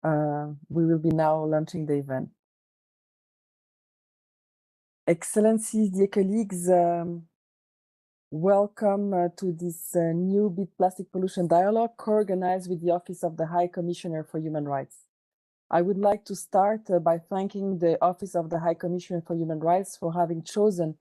we will be now launching the event. Excellencies, dear colleagues, welcome to this new Big Plastic Pollution Dialogue co-organized with the Office of the High Commissioner for Human Rights. I would like to start by thanking the Office of the High Commissioner for Human Rights for having chosen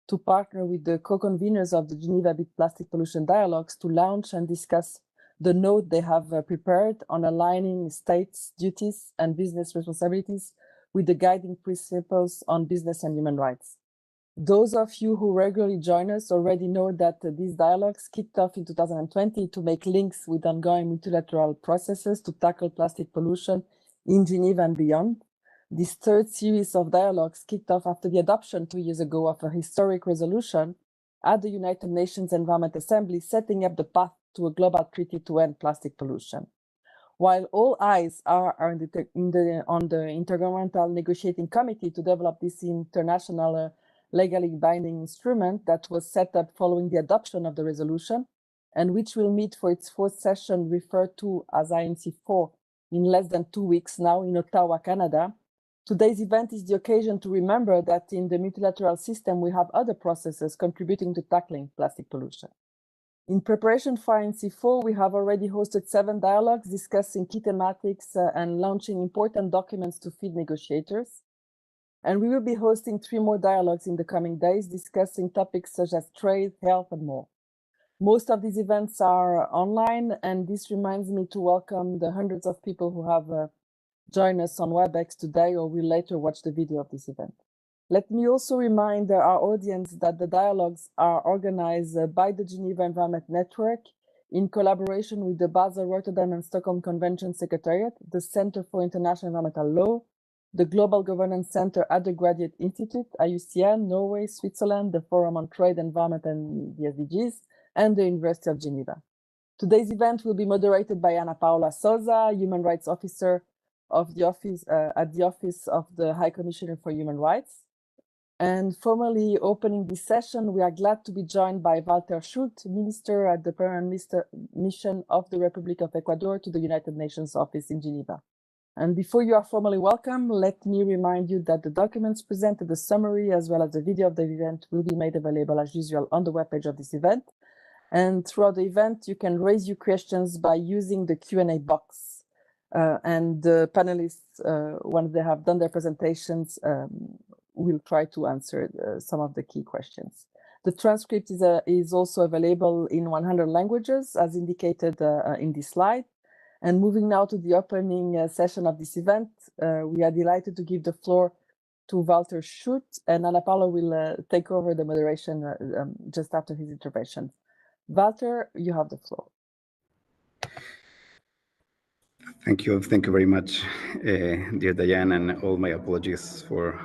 to partner with the co-conveners of the Geneva Big Plastic Pollution Dialogues to launch and discuss the note they have prepared on aligning states' duties and business responsibilities with the guiding principles on business and human rights. Those of you who regularly join us already know that these dialogues kicked off in 2020 to make links with ongoing multilateral processes to tackle plastic pollution in Geneva and beyond. This third series of dialogues kicked off after the adoption 2 years ago of a historic resolution at the United Nations Environment Assembly, setting up the path to a global treaty to end plastic pollution. While all eyes are on the Intergovernmental Negotiating Committee to develop this international legally binding instrument that was set up following the adoption of the resolution, and which will meet for its fourth session referred to as INC4 in less than 2 weeks now in Ottawa, Canada. Today's event is the occasion to remember that in the multilateral system, we have other processes contributing to tackling plastic pollution. In preparation for INC4, we have already hosted 7 dialogues discussing key thematics and launching important documents to feed negotiators. And we will be hosting 3 more dialogues in the coming days, discussing topics such as trade, health, and more. Most of these events are online, and this reminds me to welcome the hundreds of people who have joined us on WebEx today or will later watch the video of this event. Let me also remind our audience that the dialogues are organized by the Geneva Environment Network in collaboration with the Basel, Rotterdam, and Stockholm Convention Secretariat, the Center for International Environmental Law, the Global Governance Center at the Graduate Institute, IUCN, Norway, Switzerland, the Forum on Trade, Environment, and the SDGs, and the University of Geneva. Today's event will be moderated by Ana Paula Souza, Human Rights Officer of the office at the Office of the High Commissioner for Human Rights. And formally opening this session, we are glad to be joined by Walter Schult, Minister at the Permanent Mission of the Republic of Ecuador to the United Nations Office in Geneva. And before you are formally welcome, let me remind you that the documents presented, the summary, as well as the video of the event will be made available as usual on the webpage of this event. And throughout the event, you can raise your questions by using the Q&A box. And the panelists, once they have done their presentations, will try to answer some of the key questions. The transcript is also available in 100 languages, as indicated in this slide. And moving now to the opening session of this event, we are delighted to give the floor to Walter Schult, and Ana Paula will take over the moderation just after his intervention. Walter, you have the floor. Thank you very much, dear Diane, and all my apologies for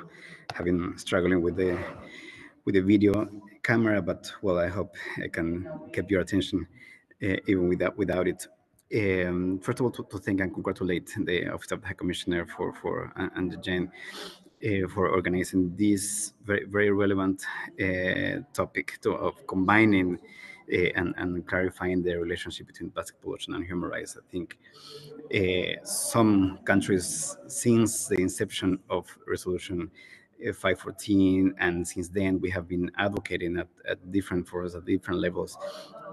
struggling with the video camera, but well, I hope I can keep your attention even without it. First of all, to thank and congratulate the Office of the High Commissioner and Jane for organizing this very relevant topic of combining and clarifying the relationship between plastic pollution and human rights. I think some countries, since the inception of Resolution 514, and since then we have been advocating at different forums, at different levels,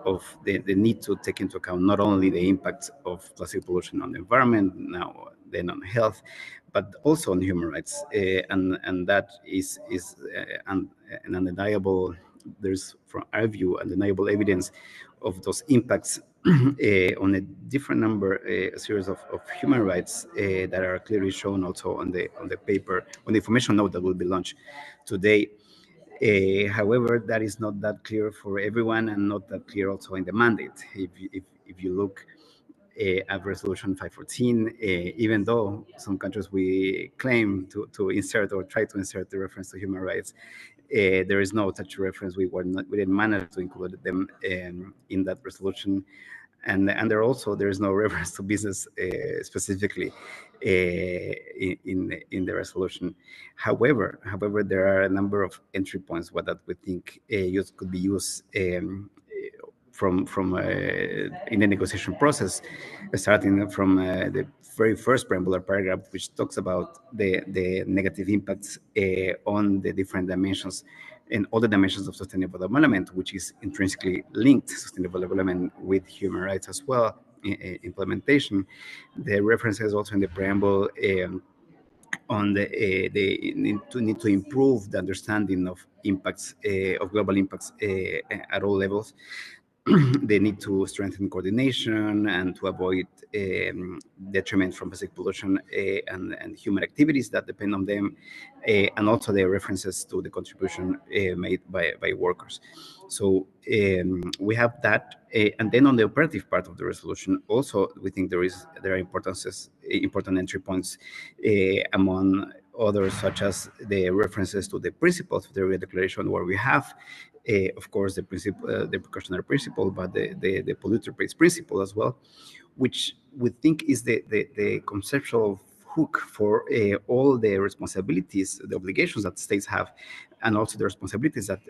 of the need to take into account not only the impact of plastic pollution on the environment, then on health, but also on human rights. And that is an undeniable, there's, from our view, undeniable evidence of those impacts on a different a series of human rights that are clearly shown also on the paper, on the information note that will be launched today. However, that is not that clear for everyone, and not that clear also in the mandate. If you look at Resolution 514, even though some countries we claim to insert or try to insert the reference to human rights, there is no such reference. We didn't manage to include them in that resolution. And there is no reference to business specifically in the resolution. However, there are a number of entry points that we think could be used in the negotiation process, starting from the very first preambular paragraph, which talks about the negative impacts on the different dimensions and all the dimensions of sustainable development, which is intrinsically linked sustainable development with human rights as well. Implementation. The references also in the preamble on the need to improve the understanding of impacts of global impacts at all levels. They need to strengthen coordination and to avoid detriment from plastic pollution and human activities that depend on them, and also the references to the contribution made by workers. So we have that, and then on the operative part of the resolution, also we think there are important entry points, among others, such as the references to the principles of the Rio Declaration, where we have, of course, the principle, the precautionary principle, but the polluter pays principle as well, which we think is the conceptual hook for all the responsibilities, the obligations that states have, and also the responsibilities that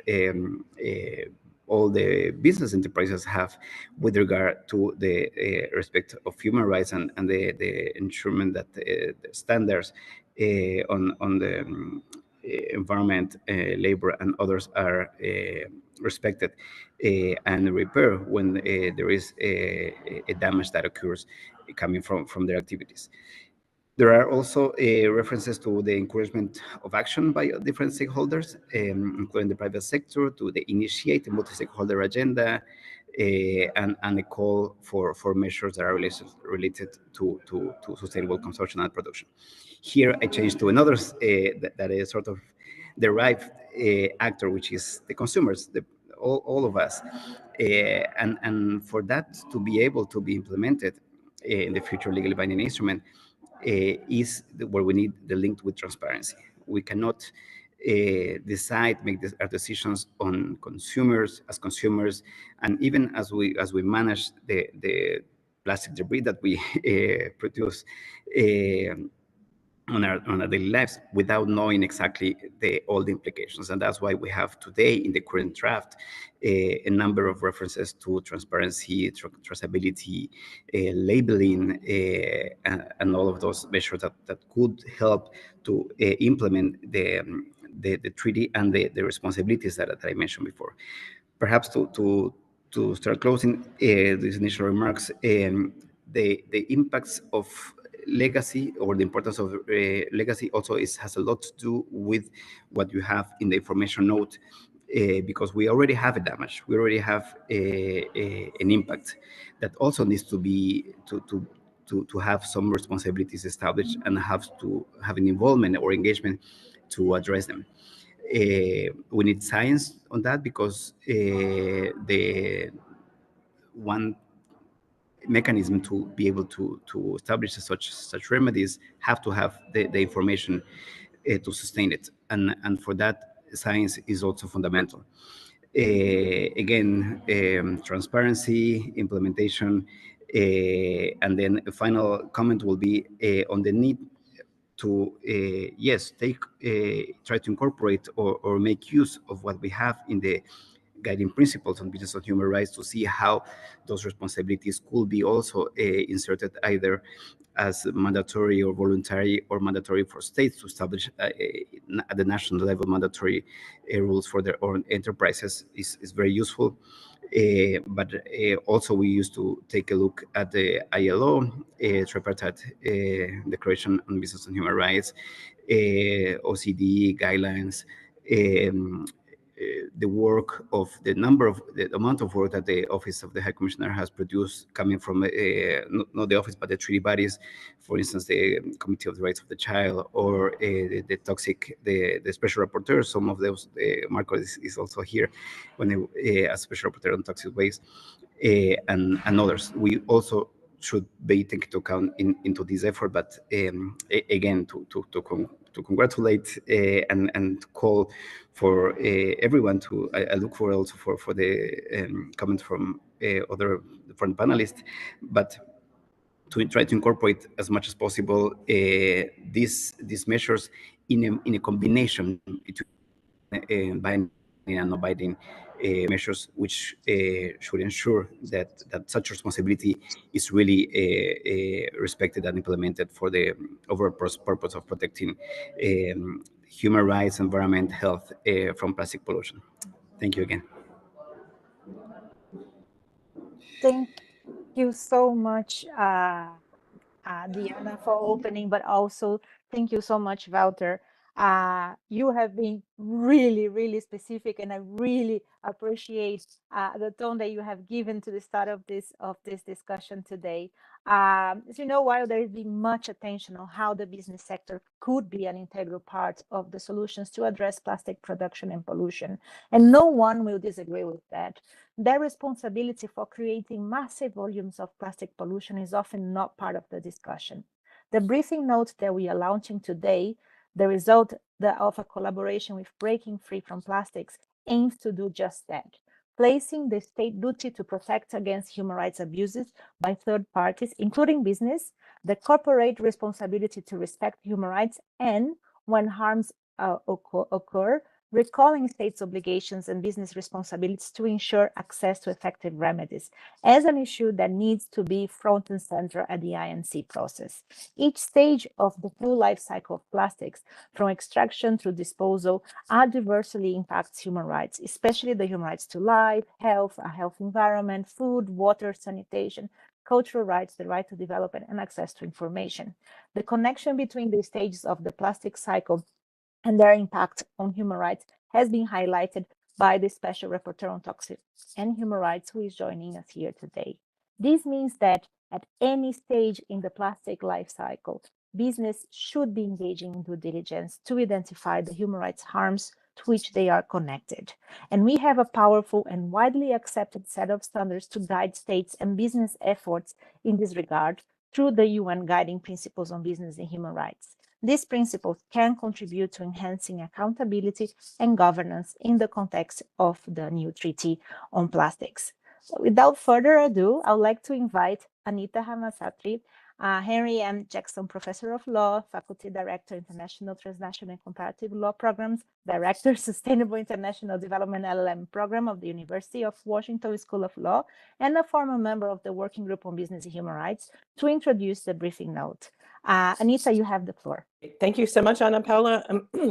all the business enterprises have with regard to the respect of human rights and the ensurement that the standards on the environment, labor, and others are respected and repair when there is a damage that occurs coming from their activities. There are also references to the encouragement of action by different stakeholders, including the private sector, to the initiate a multi-stakeholder agenda, and a call for measures that are related to sustainable consumption and production. Here, I changed to another that is sort of derived actor, which is the consumers, all of us. And for that to be able to be implemented in the future legally binding instrument, is where we need the link with transparency. We cannot make our decisions on consumers, and even as we manage the plastic debris that we produce on our daily lives without knowing exactly all the implications. And that's why we have today in the current draft a number of references to transparency, traceability, labeling, and all of those measures that could help to implement the treaty and the responsibilities that I mentioned before. Perhaps to start closing these initial remarks, the impacts of legacy, or the importance of legacy, also has a lot to do with what you have in the information note, because we already have a damage, we already have an impact that also needs to be to have some responsibilities established and have to have an involvement or engagement to address them. We need science on that, because the one mechanism to be able to establish such remedies have to have the information to sustain it, and for that science is also fundamental. Again, transparency, implementation, and then a final comment will be on the need to yes, try to incorporate or make use of what we have in the guiding principles on business and human rights, to see how those responsibilities could be also inserted either as mandatory or voluntary, or mandatory for states to establish at the national level mandatory rules for their own enterprises is very useful. But also we used to take a look at the ILO tripartite Declaration on Business and Human Rights, OCDE guidelines, the work of the amount of work that the Office of the High Commissioner has produced, coming from not the office but the treaty bodies, for instance, the Committee of the Rights of the Child, or the Special Rapporteur. Some of those, Marco is also here when as Special Rapporteur on toxic waste, and others. We also should be taken into account into this effort, but again, to congratulate and call for everyone to. I look forward also for the comments from from panelists, but to try to incorporate as much as possible these measures in a combination between binding and non-binding measures which should ensure that such responsibility is really respected and implemented for the overall purpose of protecting human rights, environment, health from plastic pollution. Thank you again. Thank you so much, Diana, for opening, but also thank you so much, Walter. You have been really, really specific, and I really appreciate the tone that you have given to the start of this discussion today. As you know, while there has been much attention on how the business sector could be an integral part of the solutions to address plastic production and pollution, and no one will disagree with that, their responsibility for creating massive volumes of plastic pollution is often not part of the discussion. The briefing note that we are launching today, the result of a collaboration with Breaking Free from Plastics, aims to do just that, placing the state duty to protect against human rights abuses by third parties, including business, the corporate responsibility to respect human rights, and when harms occur, recalling states' obligations and business responsibilities to ensure access to effective remedies as an issue that needs to be front and center at the INC process. Each stage of the full life cycle of plastics, from extraction through disposal, adversely impacts human rights, especially the human rights to life, health, a healthy environment, food, water, sanitation, cultural rights, the right to development, and access to information. The connection between the stages of the plastic cycle and their impact on human rights has been highlighted by the Special Rapporteur on Toxics and Human Rights, who is joining us here today. This means that at any stage in the plastic life cycle, business should be engaging in due diligence to identify the human rights harms to which they are connected. And we have a powerful and widely accepted set of standards to guide states and business efforts in this regard through the UN Guiding Principles on Business and Human Rights. These principles can contribute to enhancing accountability and governance in the context of the new treaty on plastics. So without further ado, I would like to invite Anita Hamasatri, Henry M. Jackson Professor of Law, Faculty Director, International, Transnational, and Comparative Law Programs, Director, Sustainable International Development LLM Program of the University of Washington School of Law, and a former member of the Working Group on Business and Human Rights, to introduce the briefing note. Anita, you have the floor. Thank you so much, Ana Paula.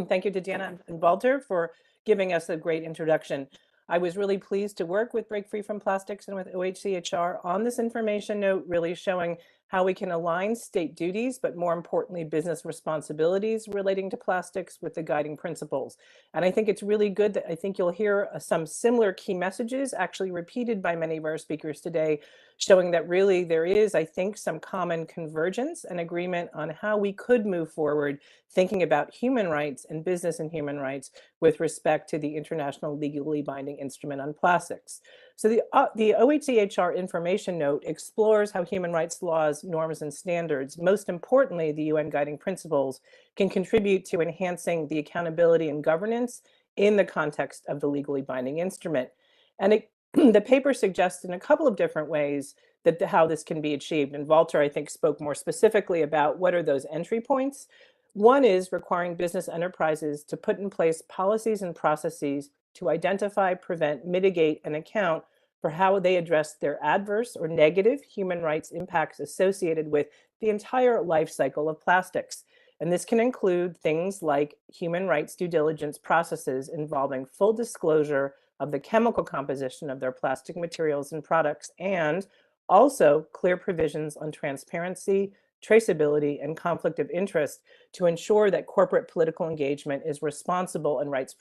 Thank you to Diana and Walter for giving us a great introduction. I was really pleased to work with Break Free from Plastics and with OHCHR on this information note, really showing how we can align state duties, but more importantly, business responsibilities relating to plastics with the guiding principles. And I think it's really good that I think you'll hear some similar key messages actually repeated by many of our speakers today, showing that really there is, I think, some common convergence and agreement on how we could move forward thinking about human rights and business and human rights with respect to the international legally binding instrument on plastics. So the OHCHR information note explores how human rights laws, norms, and standards, most importantly, the UN guiding principles, can contribute to enhancing the accountability and governance in the context of the legally binding instrument. And the paper suggests in a couple of different ways that how this can be achieved. And Walter, I think, spoke more specifically about what are those entry points. One is requiring business enterprises to put in place policies and processes to identify, prevent, mitigate, and account for how they address their adverse or negative human rights impacts associated with the entire life cycle of plastics. And this can include things like human rights due diligence processes involving full disclosure of the chemical composition of their plastic materials and products, and also clear provisions on transparency, traceability, and conflict of interest to ensure that corporate political engagement is responsible and rights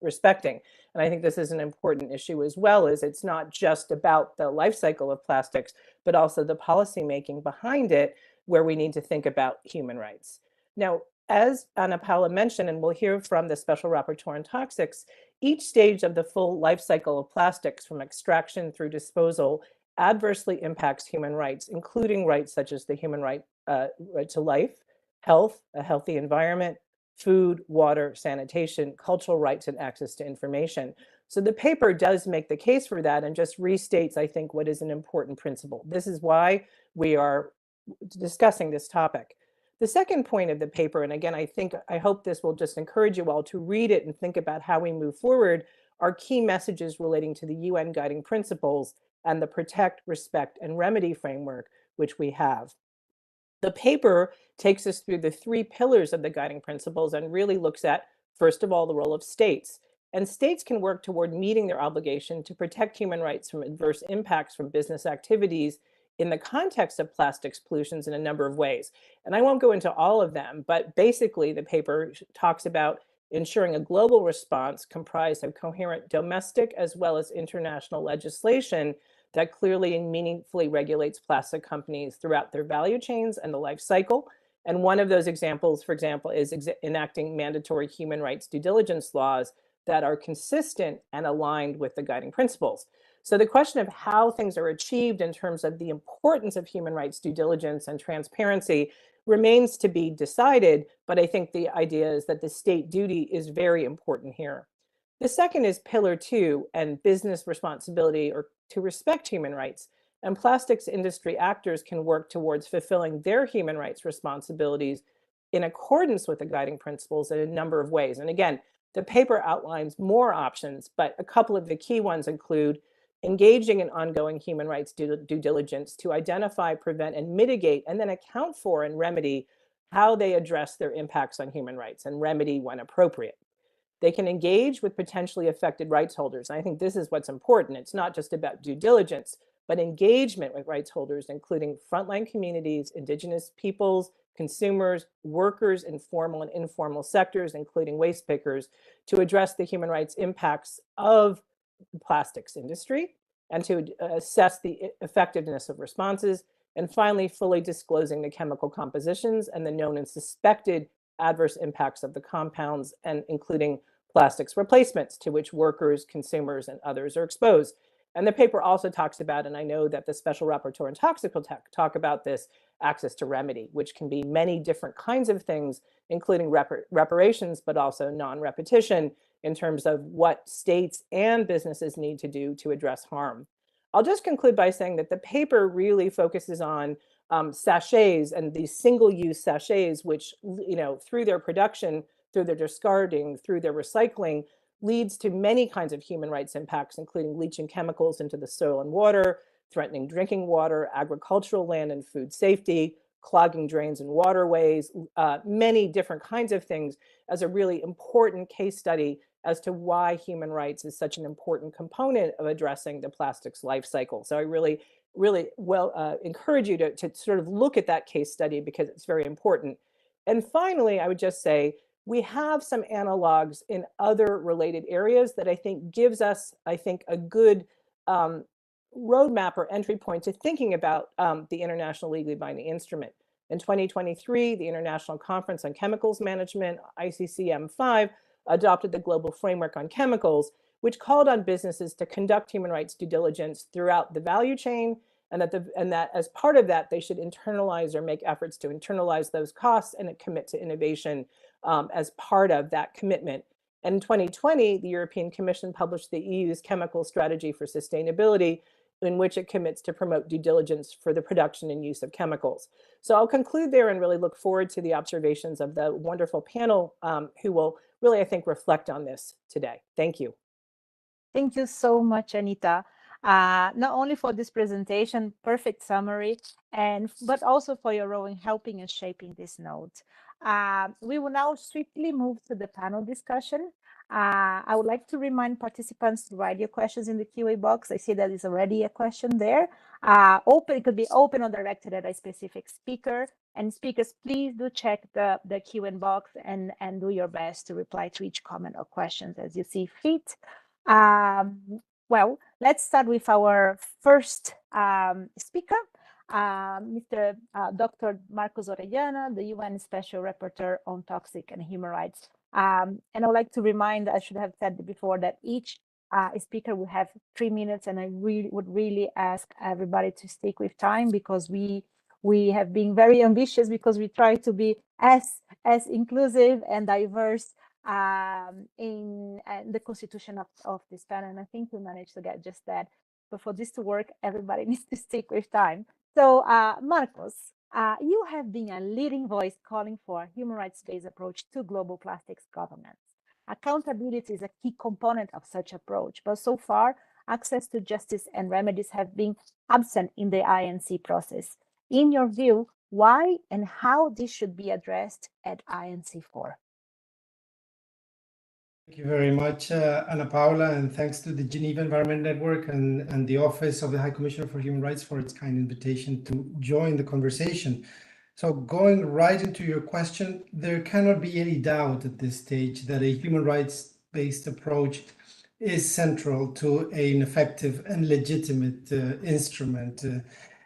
respecting. And I think this is an important issue as well, as it's not just about the life cycle of plastics, but also the policy making behind it, where we need to think about human rights. Now, as Ana Paula mentioned, and we'll hear from the Special Rapporteur on Toxics, each stage of the full life cycle of plastics, from extraction through disposal, adversely impacts human rights, including rights such as the human right to life, health, a healthy environment, food, water, sanitation, cultural rights, and access to information. So the paper does make the case for that and just restates, I think, what is an important principle. This is why we are discussing this topic. The second point of the paper, and again, I hope this will just encourage you all to read it and think about how we move forward, are key messages relating to the UN guiding principles and the protect, respect, and remedy framework which we have. The paper takes us through the three pillars of the guiding principles and really looks at, first of all, the role of states. And states can work toward meeting their obligation to protect human rights from adverse impacts from business activities in the context of plastics pollutions in a number of ways. And I won't go into all of them, but basically the paper talks about ensuring a global response comprised of coherent domestic as well as international legislation that clearly and meaningfully regulates plastic companies throughout their value chains and the life cycle. And one of those examples, for example, is enacting mandatory human rights due diligence laws that are consistent and aligned with the guiding principles. So the question of how things are achieved in terms of the importance of human rights due diligence and transparency remains to be decided, but I think the idea is that the state duty is very important here. The second is pillar 2 and business responsibility or to respect human rights. And plastics industry actors can work towards fulfilling their human rights responsibilities in accordance with the guiding principles in a number of ways. And again, the paper outlines more options, but a couple of the key ones include engaging in ongoing human rights due diligence to identify, prevent, and mitigate, and then account for and remedy how they address their impacts on human rights and remedy when appropriate. They can engage with potentially affected rights holders. And I think this is what's important. It's not just about due diligence, but engagement with rights holders, including frontline communities, indigenous peoples, consumers, workers in formal and informal sectors, including waste pickers, to address the human rights impacts of the plastics industry and to assess the effectiveness of responses. And finally, fully disclosing the chemical compositions and the known and suspected adverse impacts of the compounds, and including plastics replacements to which workers, consumers, and others are exposed. And the paper also talks about, and I know that the special rapporteur in toxic will talk about this, access to remedy, which can be many different kinds of things, including reparations, but also non-repetition in terms of what states and businesses need to do to address harm. I'll just conclude by saying that the paper really focuses on sachets and these single-use sachets, which, through their production, through their discarding, through their recycling, leads to many kinds of human rights impacts, including leaching chemicals into the soil and water, threatening drinking water, agricultural land and food safety, clogging drains and waterways, many different kinds of things, as a really important case study as to why human rights is such an important component of addressing the plastics life cycle. So I really encourage you to sort of look at that case study because it's very important. And finally, I would just say, we have some analogs in other related areas that I think gives us, a good roadmap or entry point to thinking about the international legally binding instrument. In 2023, the International Conference on Chemicals Management, ICCM5, adopted the Global Framework on Chemicals, which called on businesses to conduct human rights due diligence throughout the value chain, and that as part of that, they should internalize or make efforts to internalize those costs and commit to innovation as part of that commitment. And in 2020, the European Commission published the EU's Chemical Strategy for Sustainability, in which it commits to promote due diligence for the production and use of chemicals. So I'll conclude there and really look forward to the observations of the wonderful panel who will really, I think, reflect on this today. Thank you. Thank you so much, Anita. Not only for this presentation, perfect summary, but also for your role in helping and shaping this note. We will now swiftly move to the panel discussion. I would like to remind participants to write your questions in the QA box. I see that is already a question there. It could be open or directed at a specific speaker. And speakers, please do check the Q&A box and do your best to reply to each comment or questions as you see fit. Well, let's start with our first speaker, Mr. Dr. Marcos Orellana, the UN Special Rapporteur on Toxic and Human Rights. And I would like to remind, I should have said before, that each speaker will have 3 minutes, and I would really ask everybody to stick with time, because we have been very ambitious, because we try to be as inclusive and diverse in the constitution of this panel. And I think we managed to get just that. But for this to work, everybody needs to stick with time. So Marcos, you have been a leading voice calling for a human rights-based approach to global plastics governance. Accountability is a key component of such approach, but so far, access to justice and remedies have been absent in the INC process. In your view, why and how this should be addressed at INC4? Thank you very much, Ana Paula, and thanks to the Geneva Environment Network and the Office of the High Commissioner for Human Rights for its kind invitation to join the conversation. So going right into your question, there cannot be any doubt at this stage that a human rights-based approach is central to an effective and legitimate instrument.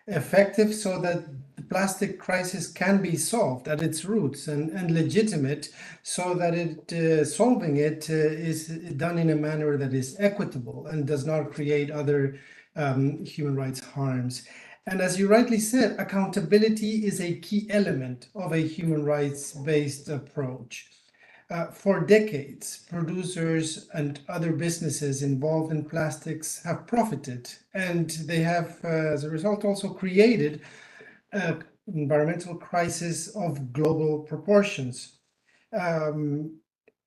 Effective so that the plastic crisis can be solved at its roots, and legitimate so that solving it is done in a manner that is equitable and does not create other human rights harms. And as you rightly said, accountability is a key element of a human rights-based approach. For decades, producers and other businesses involved in plastics have profited, and they have, as a result, also created an environmental crisis of global proportions.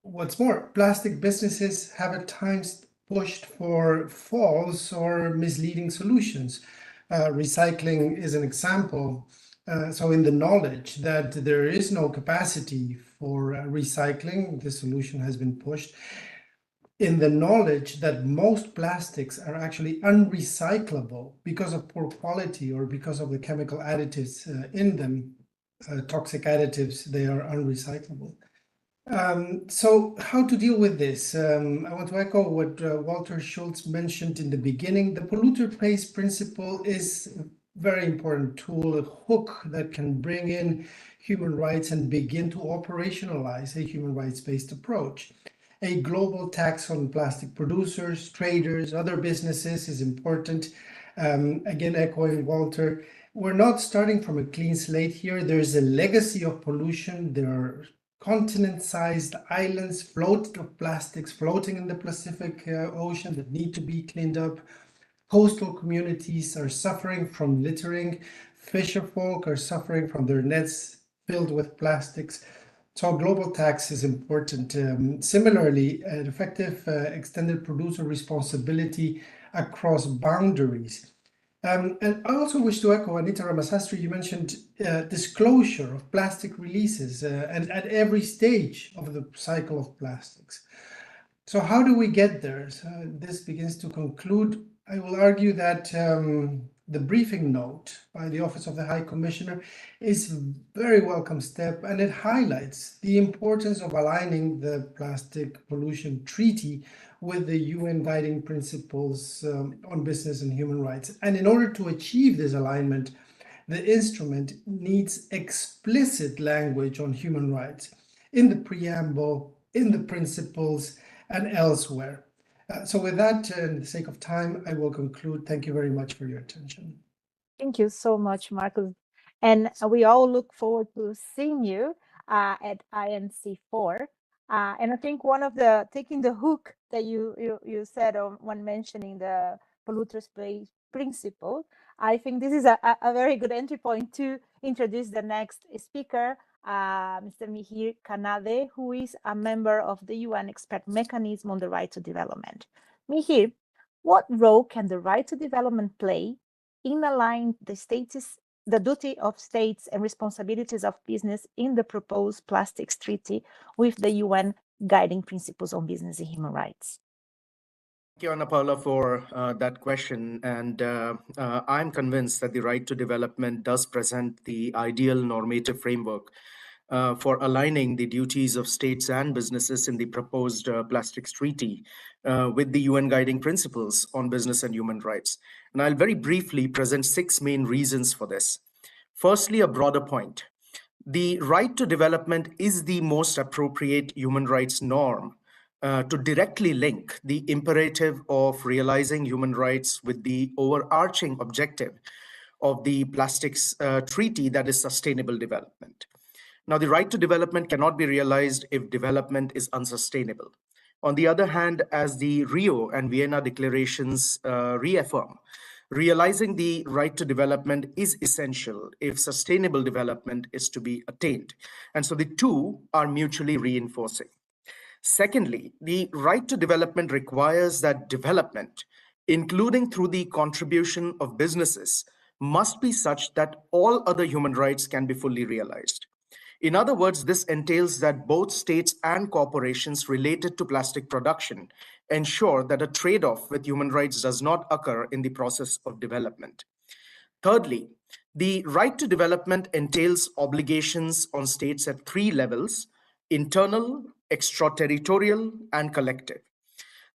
What's more, plastic businesses have at times pushed for false or misleading solutions. Recycling is an example. So in the knowledge that there is no capacity for recycling, the solution has been pushed. In the knowledge that most plastics are actually unrecyclable because of poor quality or because of the chemical additives in them, toxic additives, they are unrecyclable. So how to deal with this? I want to echo what Walter Schultz mentioned in the beginning. The polluter pays principle is a very important tool, a hook that can bring in human rights and begin to operationalize a human rights-based approach. A global tax on plastic producers, traders, other businesses is important. Again, echoing Walter, we're not starting from a clean slate here. There's a legacy of pollution. There are continent-sized islands of plastics floating in the Pacific Ocean that need to be cleaned up. Coastal communities are suffering from littering. Fisher folk are suffering from their nets filled with plastics. So global tax is important. Similarly, an effective extended producer responsibility across boundaries. And I also wish to echo, Anita Ramasastry, you mentioned disclosure of plastic releases and at every stage of the cycle of plastics. So how do we get there? So this begins to conclude. I will argue that the briefing note by the Office of the High Commissioner is a very welcome step, and it highlights the importance of aligning the Plastic Pollution Treaty with the UN Guiding Principles on Business and Human Rights. And in order to achieve this alignment, the instrument needs explicit language on human rights in the preamble, in the principles, and elsewhere. So with that, in the sake of time, I will conclude. Thank you very much for your attention. Thank you so much, Marcos. And we all look forward to seeing you at INC4. And I think one of taking the hook that you said when mentioning the polluters pay principle, I think this is a very good entry point to introduce the next speaker, Mr. Mihir Kanade, who is a member of the UN Expert Mechanism on the Right to Development. Mihir, what role can the right to development play in aligning the duty of states and responsibilities of business in the proposed plastics treaty with the UN Guiding Principles on Business and Human Rights? Thank you, Ana Paula, for that question. And I'm convinced that the right to development does present the ideal normative framework for aligning the duties of states and businesses in the proposed plastics treaty with the UN Guiding Principles on Business and Human Rights. And I'll very briefly present 6 main reasons for this. Firstly, a broader point. The right to development is the most appropriate human rights norm to directly link the imperative of realizing human rights with the overarching objective of the plastics treaty, that is sustainable development. Now, the right to development cannot be realized if development is unsustainable. On the other hand, as the Rio and Vienna declarations reaffirm, realizing the right to development is essential if sustainable development is to be attained. And so the two are mutually reinforcing. Secondly, the right to development requires that development, including through the contribution of businesses, must be such that all other human rights can be fully realized. In other words, this entails that both states and corporations related to plastic production ensure that a trade-off with human rights does not occur in the process of development. Thirdly, the right to development entails obligations on states at three levels: internal, extraterritorial, and collective.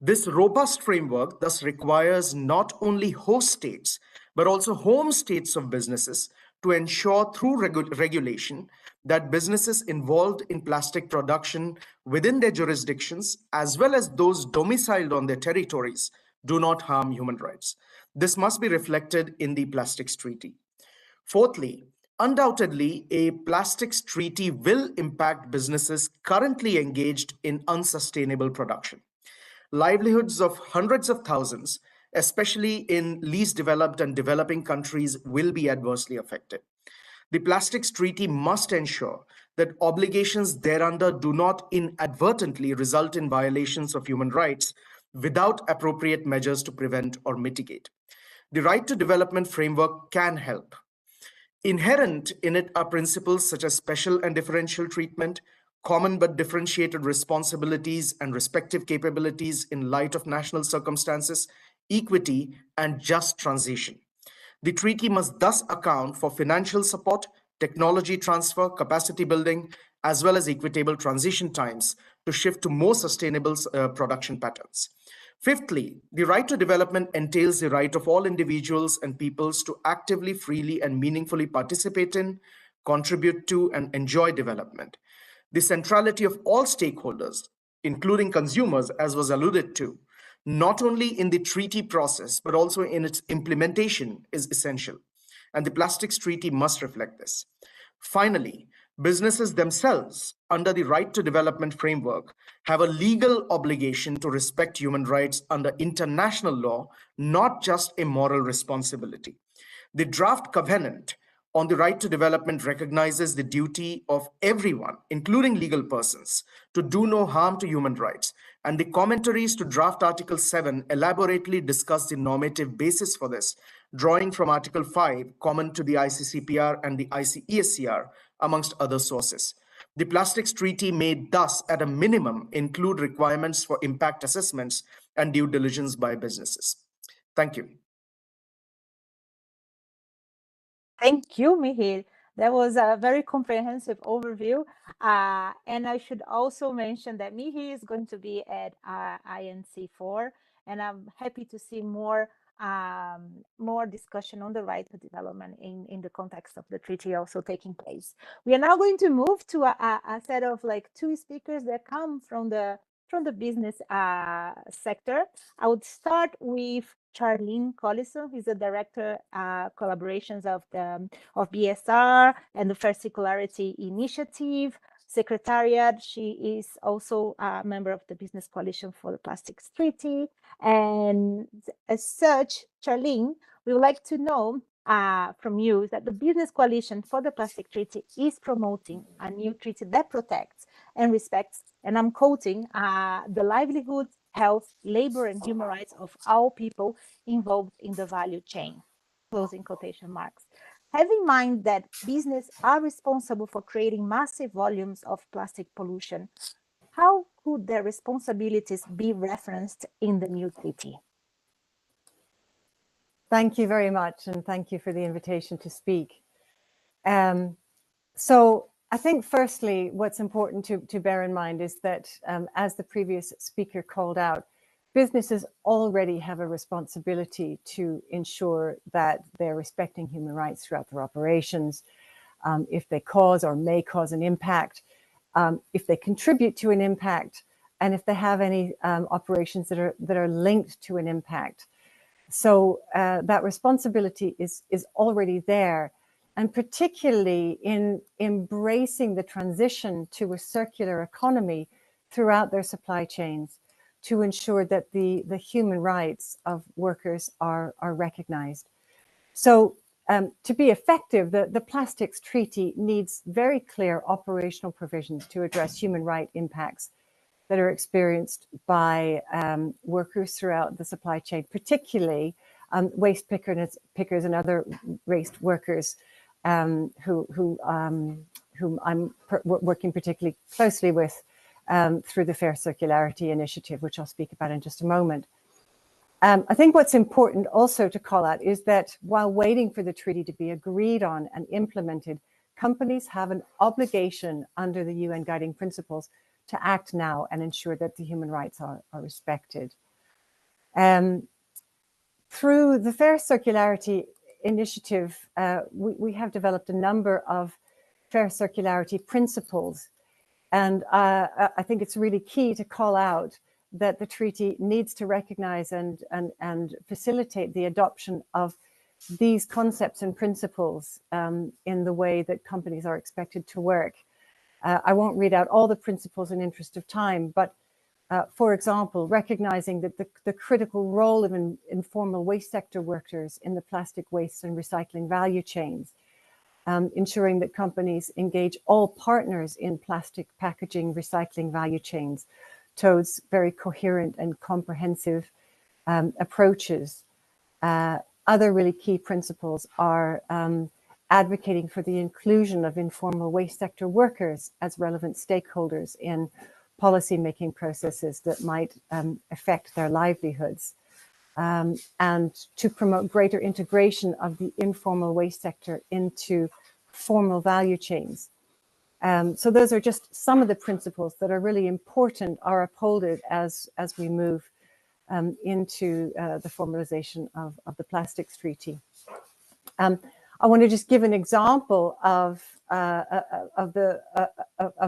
This robust framework thus requires not only host states, but also home states of businesses to ensure through regulation that businesses involved in plastic production within their jurisdictions, as well as those domiciled on their territories, do not harm human rights. This must be reflected in the Plastics Treaty. Fourthly, undoubtedly, a plastics treaty will impact businesses currently engaged in unsustainable production. Livelihoods of hundreds of thousands, especially in least developed and developing countries, will be adversely affected. The Plastics Treaty must ensure that obligations thereunder do not inadvertently result in violations of human rights without appropriate measures to prevent or mitigate. The right to development framework can help. Inherent in it are principles such as special and differential treatment, common but differentiated responsibilities and respective capabilities in light of national circumstances, equity, and just transition. The treaty must thus account for financial support, technology transfer, capacity building, as well as equitable transition times to shift to more sustainable production patterns. Fifthly, the right to development entails the right of all individuals and peoples to actively, freely, and meaningfully participate in, contribute to, and enjoy development. The centrality of all stakeholders, including consumers, as was alluded to, not only in the treaty process, but also in its implementation, is essential. And the Plastics Treaty must reflect this. Finally, businesses themselves, under the right to development framework, have a legal obligation to respect human rights under international law, not just a moral responsibility. The draft covenant on the right to development recognizes the duty of everyone, including legal persons, to do no harm to human rights. And the commentaries to draft Article 7 elaborately discuss the normative basis for this, drawing from Article 5, common to the ICCPR and the ICESCR, amongst other sources. The Plastics Treaty may thus, at a minimum, include requirements for impact assessments and due diligence by businesses. Thank you. Thank you, Mihir. That was a very comprehensive overview. And I should also mention that Mihir is going to be at INC4, and I'm happy to see more discussion on the right to development in the context of the treaty also taking place. We are now going to move to a set of like two speakers that come from the business sector. I would start with Charlene Collison. He's the director collaborations of BSR and the Fair Circularity Initiative Secretariat. She is also a member of the Business Coalition for the Plastics Treaty. And as such, Charlene, we would like to know from you that the Business Coalition for the Plastic Treaty is promoting a new treaty that protects and respects, and I'm quoting, the livelihood, health, labor, and human rights of all people involved in the value chain, closing quotation marks. Have in mind that business are responsible for creating massive volumes of plastic pollution. How could their responsibilities be referenced in the new treaty? Thank you very much, and thank you for the invitation to speak. So I think firstly, what's important to bear in mind is that, as the previous speaker called out, businesses already have a responsibility to ensure that they're respecting human rights throughout their operations. If they cause or may cause an impact, if they contribute to an impact, and if they have any operations that are linked to an impact. So that responsibility is already there. And particularly in embracing the transition to a circular economy throughout their supply chains to ensure that the human rights of workers are recognized. So to be effective, the Plastics Treaty needs very clear operational provisions to address human rights impacts that are experienced by workers throughout the supply chain, particularly waste pickers and other waste workers whom I'm working particularly closely with through the Fair Circularity Initiative, which I'll speak about in just a moment. I think what's important also to call out is that while waiting for the treaty to be agreed on and implemented, companies have an obligation under the UN Guiding Principles to act now and ensure that the human rights are respected. Through the Fair Circularity Initiative, we have developed a number of fair circularity principles. And I think it's really key to call out that the treaty needs to recognize and facilitate the adoption of these concepts and principles in the way that companies are expected to work. I won't read out all the principles in interest of time, but for example, recognizing that the critical role of informal waste sector workers in the plastic waste and recycling value chains, ensuring that companies engage all partners in plastic packaging recycling value chains towards very coherent and comprehensive approaches. Other really key principles are advocating for the inclusion of informal waste sector workers as relevant stakeholders in policy-making processes that might affect their livelihoods, and to promote greater integration of the informal waste sector into formal value chains. So those are just some of the principles that are really important, are upholded as we move into the formalization of the Plastics Treaty. I want to just give an example of a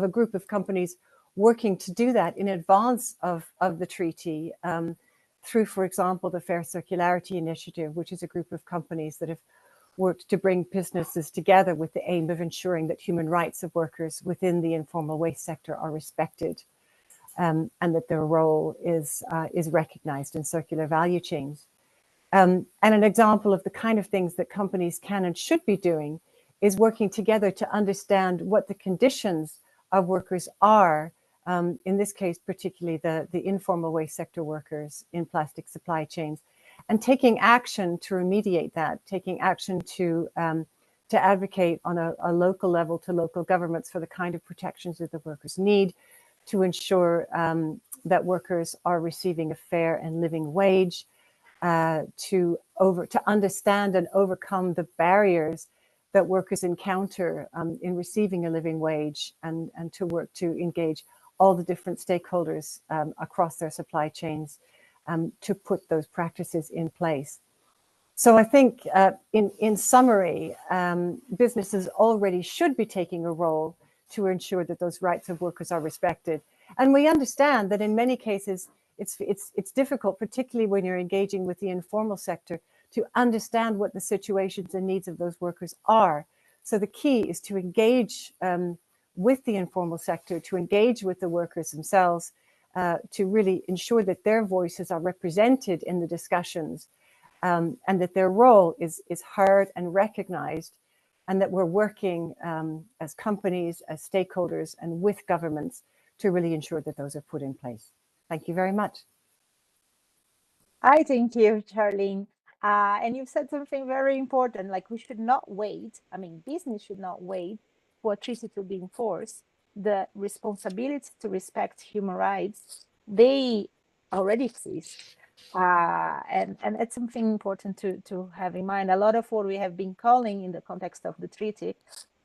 group of companies working to do that in advance of the treaty through, for example, the Fair Circularity Initiative, which is a group of companies that have worked to bring businesses together with the aim of ensuring that human rights of workers within the informal waste sector are respected and that their role is recognized in circular value chains. And an example of the kind of things that companies can and should be doing is working together to understand what the conditions of workers are, in this case, particularly the informal waste sector workers in plastic supply chains, and taking action to remediate that, taking action to advocate on a local level to local governments for the kind of protections that the workers need to ensure that workers are receiving a fair and living wage, to understand and overcome the barriers that workers encounter in receiving a living wage, and to work to engage all the different stakeholders across their supply chains to put those practices in place. So I think in summary, businesses already should be taking a role to ensure that those rights of workers are respected. And we understand that in many cases, it's difficult, particularly when you're engaging with the informal sector, to understand what the situations and needs of those workers are. So the key is to engage with the informal sector, to engage with the workers themselves, to really ensure that their voices are represented in the discussions, and that their role is heard and recognized, and that we're working as companies, as stakeholders, and with governments to really ensure that those are put in place. Thank you very much. I thank you, Charlene. And you've said something very important, like we should not wait. I mean, business should not wait for a treaty to be enforced. The responsibility to respect human rights, they already exist. And it's something important to have in mind. A lot of what we have been calling in the context of the treaty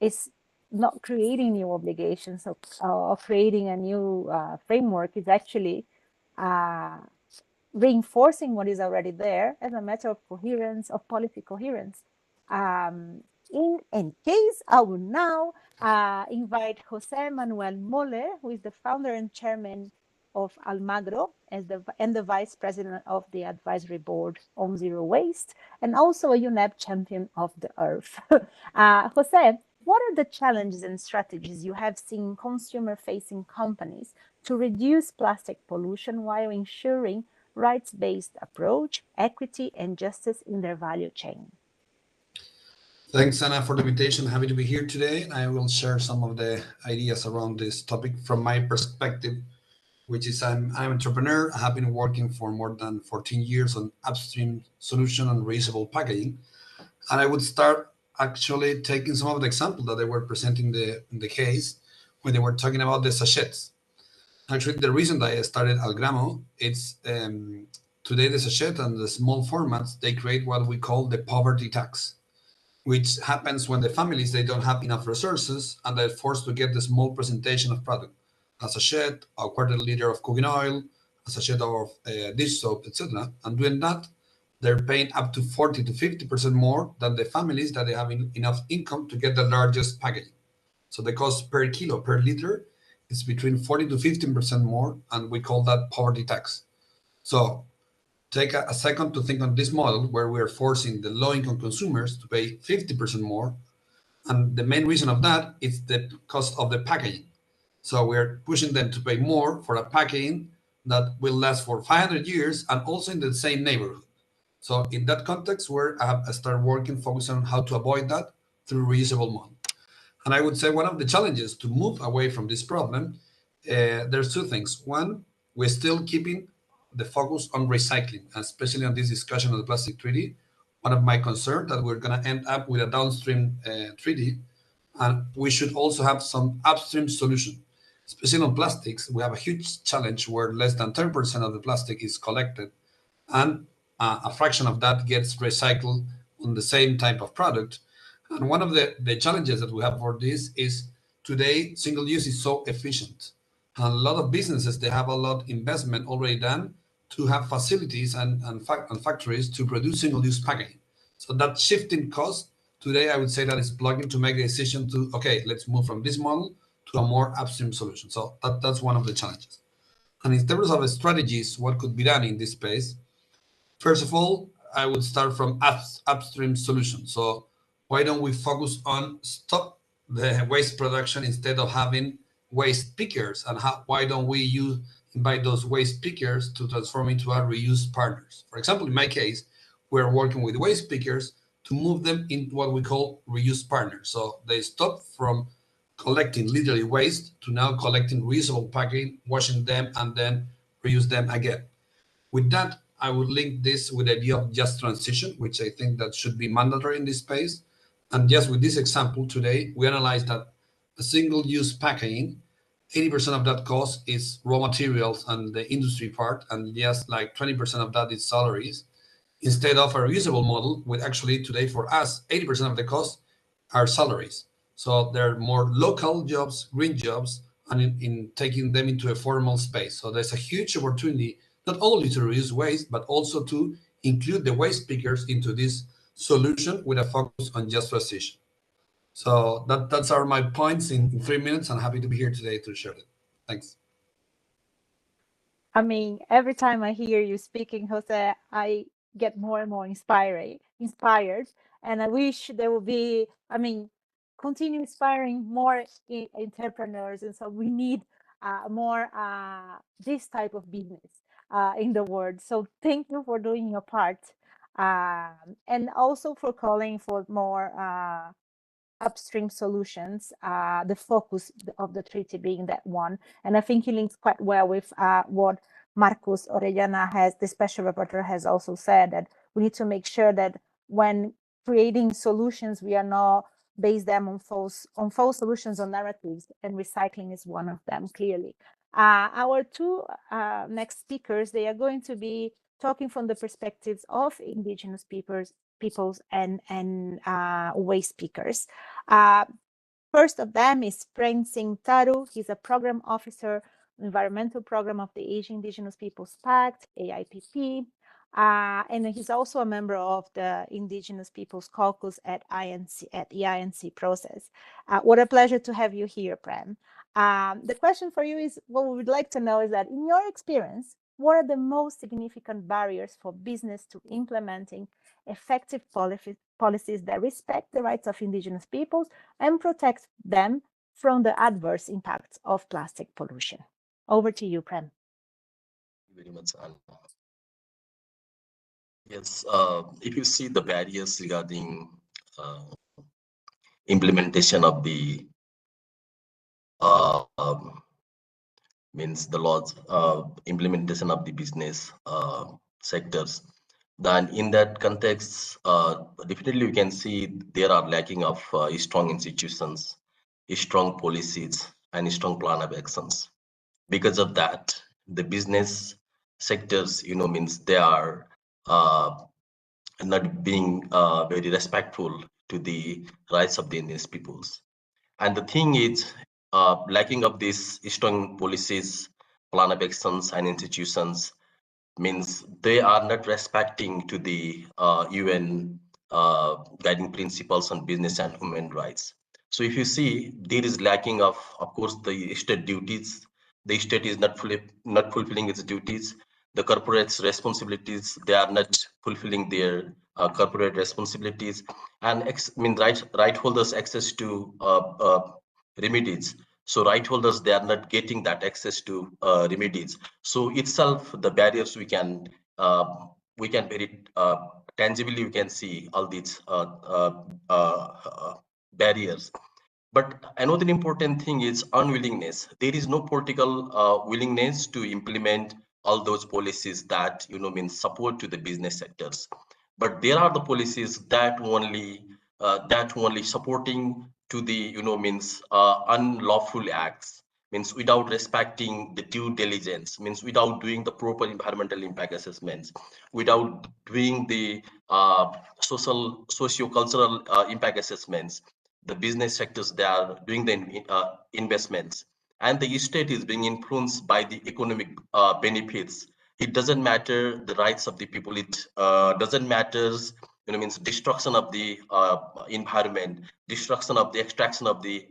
is not creating new obligations or creating a new framework, is actually reinforcing what is already there as a matter of coherence, of policy coherence. In any case, I will now invite Jose Manuel Moller, who is the founder and chairman of Almagro and the vice president of the advisory board on zero waste, and also a UNEP champion of the earth. Jose, what are the challenges and strategies you have seen consumer-facing companies to reduce plastic pollution while ensuring rights-based approach, equity, and justice in their value chain? Thanks, Anna, for the invitation. Happy to be here today. I will share some of the ideas around this topic from my perspective. which is I'm an entrepreneur. I have been working for more than 14 years on upstream solution and reusable packaging. And I would start actually taking some of the examples that they were presenting in the case when they were talking about the sachets. Actually, the reason that I started Algramo, it's today the sachet and the small formats, they create what we call the poverty tax, which happens when the families, they don't have enough resources and they're forced to get the small presentation of product, a sachet, a quarter liter of cooking oil, a sachet of dish soap, etc. And doing that, they're paying up to 40 to 50% more than the families that they have enough income to get the largest packaging. So the cost per kilo, per liter, is between 40 to 15% more, and we call that poverty tax. So take a second to think on this model where we are forcing the low-income consumers to pay 50% more. And the main reason of that is the cost of the packaging. So we're pushing them to pay more for a packaging that will last for 500 years and also in the same neighborhood. So in that context, where I started working, focusing on how to avoid that through reusable model. And I would say one of the challenges to move away from this problem, there's two things. One, we're still keeping the focus on recycling, especially on this discussion of the plastic treaty. One of my concerns that we're going to end up with a downstream treaty, and we should also have some upstream solution. Especially on plastics, we have a huge challenge where less than 10% of the plastic is collected, and a fraction of that gets recycled on the same type of product. And one of the challenges that we have for this is today, single use is so efficient. And a lot of businesses, they have a lot of investment already done to have facilities and factories to produce single use packaging. So that shifting cost today, I would say that is blocking to make the decision to, okay, let's move from this model to a more upstream solution. So that's one of the challenges. And in terms of strategies, what could be done in this space? First of all, I would start from upstream solutions. So why don't we focus on stop the waste production instead of having waste pickers? And why don't we invite those waste pickers to transform into our reuse partners? For example, in my case, we're working with waste pickers to move them into what we call reuse partners. So they stop from collecting literally waste to now collecting reusable packaging, washing them, and then reuse them again. With that, I would link this with the idea of just transition, which I think that should be mandatory in this space. And just with this example today, we analyze that a single-use packaging, 80% of that cost is raw materials and the industry part, and just like 20% of that is salaries. Instead of a reusable model, with actually today for us, 80% of the cost are salaries. So they're more local jobs, green jobs, and in taking them into a formal space. So there's a huge opportunity not only to reduce waste, but also to include the waste pickers into this solution with a focus on just transition. So that's are my points in 3 minutes. I'm happy to be here today to share it. Thanks. I mean, every time I hear you speaking, Jose, I get more and more inspired. And I wish there will be, I mean, continue inspiring more entrepreneurs. And so we need more this type of business in the world. So thank you for doing your part. And also for calling for more upstream solutions, the focus of the treaty being that one. And I think it links quite well with what Marcus Orellana the special rapporteur, has also said, that we need to make sure that when creating solutions, we are not based them on false solutions or narratives, and recycling is one of them, clearly. Our two next speakers, they are going to be talking from the perspectives of indigenous peoples and waste pickers. First of them is Prem Singh Taru. He's a program officer, environmental program of the Asian Indigenous Peoples Pact, AIPP. And he's also a member of the Indigenous Peoples Caucus at the INC process. What a pleasure to have you here, Prem. The question for you is, what we would like to know is that, in your experience, what are the most significant barriers for business to implementing effective policies that respect the rights of indigenous peoples and protect them from the adverse impacts of plastic pollution? Over to you, Prem. Thank you very much, Anna. Yes, if you see the barriers regarding implementation of the means the laws, implementation of the business sectors. Then in that context, definitely we can see there are lacking of strong institutions, strong policies, and strong plan of actions. Because of that, the business sectors, means they are not being very respectful to the rights of the indigenous peoples. And the thing is, lacking of these strong policies, plan of actions, and institutions means they are not respecting to the UN guiding principles on business and human rights. So if you see, there is lacking of course, the state duties. The state is not fulfilling its duties. The corporate's responsibilities, they are not fulfilling their corporate responsibilities, and right holders access to remedies. So right holders, they are not getting that access to remedies. So itself, the barriers we can very tangibly we can see all these barriers. But another important thing is unwillingness. There is no political willingness to implement all those policies that means support to the business sectors. But there are the policies that only supporting to the means unlawful acts, means without respecting the due diligence, means without doing the proper environmental impact assessments, without doing the socio-cultural impact assessments. The business sectors, they are doing the investments, and the state is being influenced by the economic benefits. It doesn't matter the rights of the people. It doesn't matters means destruction of the environment, destruction of the extraction of the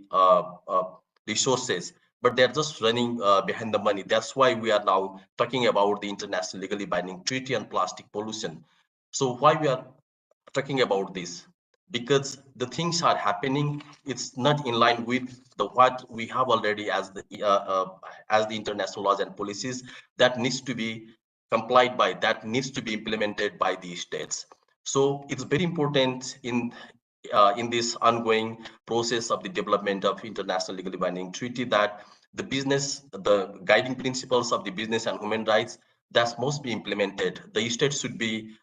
resources, but they're just running behind the money. That's why we are now talking about the international legally binding treaty on plastic pollution. So why we are talking about this? Because the things are happening, it's not in line with the what we have already as the international laws and policies that needs to be complied by, that needs to be implemented by the states. So it's very important in this ongoing process of the development of international legally binding treaty that the guiding principles of the business and human rights, that must be implemented. The state should be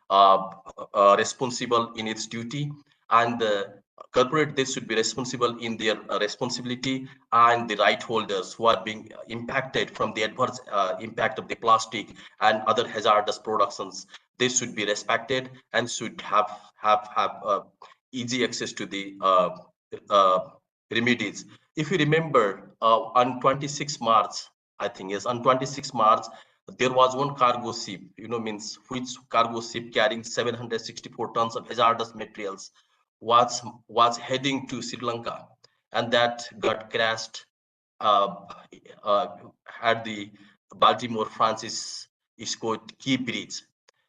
responsible in its duty, and the corporate, they should be responsible in their responsibility, and the right holders who are being impacted from the adverse impact of the plastic and other hazardous productions, they should be respected and should have easy access to the uh, remedies. If you remember, on 26 March, I think yes, on 26 March, there was one cargo ship, means which cargo ship carrying 764 tons of hazardous materials was heading to Sri Lanka, and that got crashed uh, uh, at the Baltimore Francis Scott Key Bridge.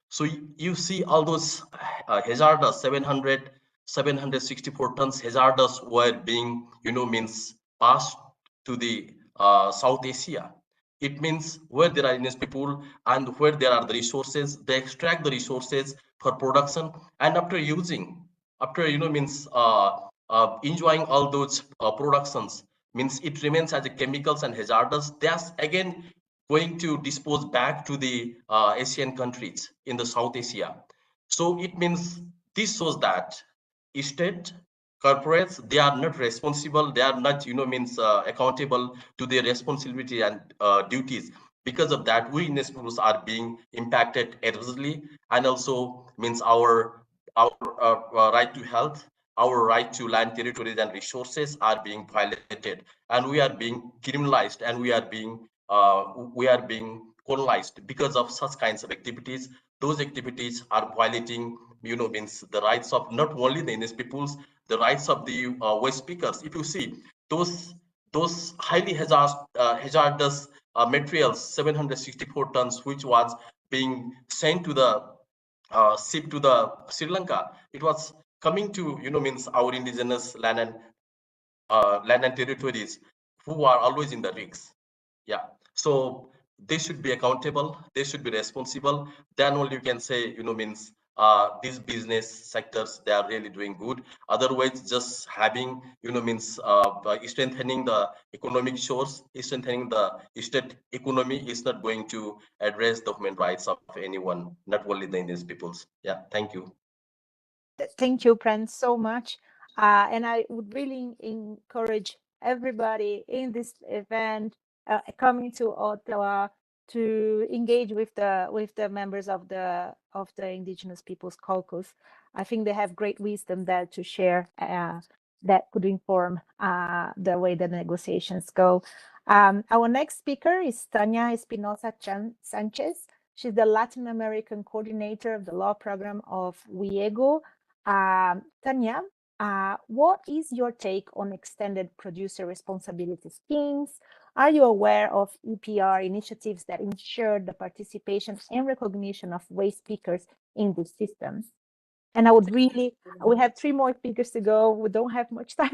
So you see all those hazardous 764 tons hazardous were being, means passed to the South Asia. It means where there are indigenous people and where there are the resources, they extract the resources for production, and after using, after means enjoying all those productions, means it remains as a chemicals and hazardous. That's again going to dispose back to the Asian countries in the South Asia. So it means this shows that state corporates, they are not responsible, they are not means accountable to their responsibility and duties. Because of that, we indigenous peoples are being impacted adversely, and also means our right to health, our right to land, territories, and resources are being violated, and we are being criminalized, and we are being colonized because of such kinds of activities. Those activities are violating, means the rights of not only the indigenous peoples, the rights of the West speakers. If you see those highly hazardous materials, 764 tons, which was being sent to the ship to the Sri Lanka, it was coming to means our indigenous land and territories who are always in the risks. Yeah, so they should be accountable, they should be responsible. Then only you can say means these business sectors, they are really doing good. Otherwise, just having, means strengthening the economic source, strengthening the state economy is not going to address the human rights of anyone, not only the Indian peoples. Yeah, thank you. Thank you, Prince, so much. And I would really encourage everybody in this event coming to Ottawa to engage with the members of the Indigenous Peoples Caucus. I think they have great wisdom there to share that could inform the way the negotiations go. Our next speaker is Tania Espinosa Sanchez. She's the Latin American coordinator of the law program of WIEGO. Tania, what is your take on extended producer responsibility schemes? Are you aware of EPR initiatives that ensure the participation and recognition of waste speakers in these systems? And I would really, we have 3 more speakers to go. We don't have much time.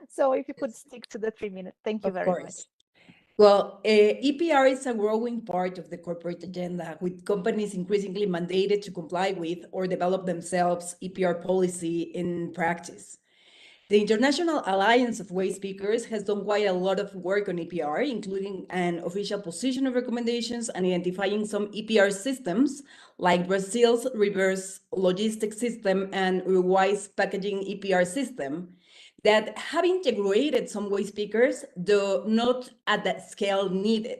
So if you could stick to the 3 minutes, thank you very much. Well, EPR is a growing part of the corporate agenda, with companies increasingly mandated to comply with or develop themselves EPR policy in practice. The International Alliance of Waste Speakers has done quite a lot of work on EPR, including an official position of recommendations and identifying some EPR systems, like Brazil's reverse logistics system and Uruguay's packaging EPR system, that have integrated some waste speakers, though not at that scale needed.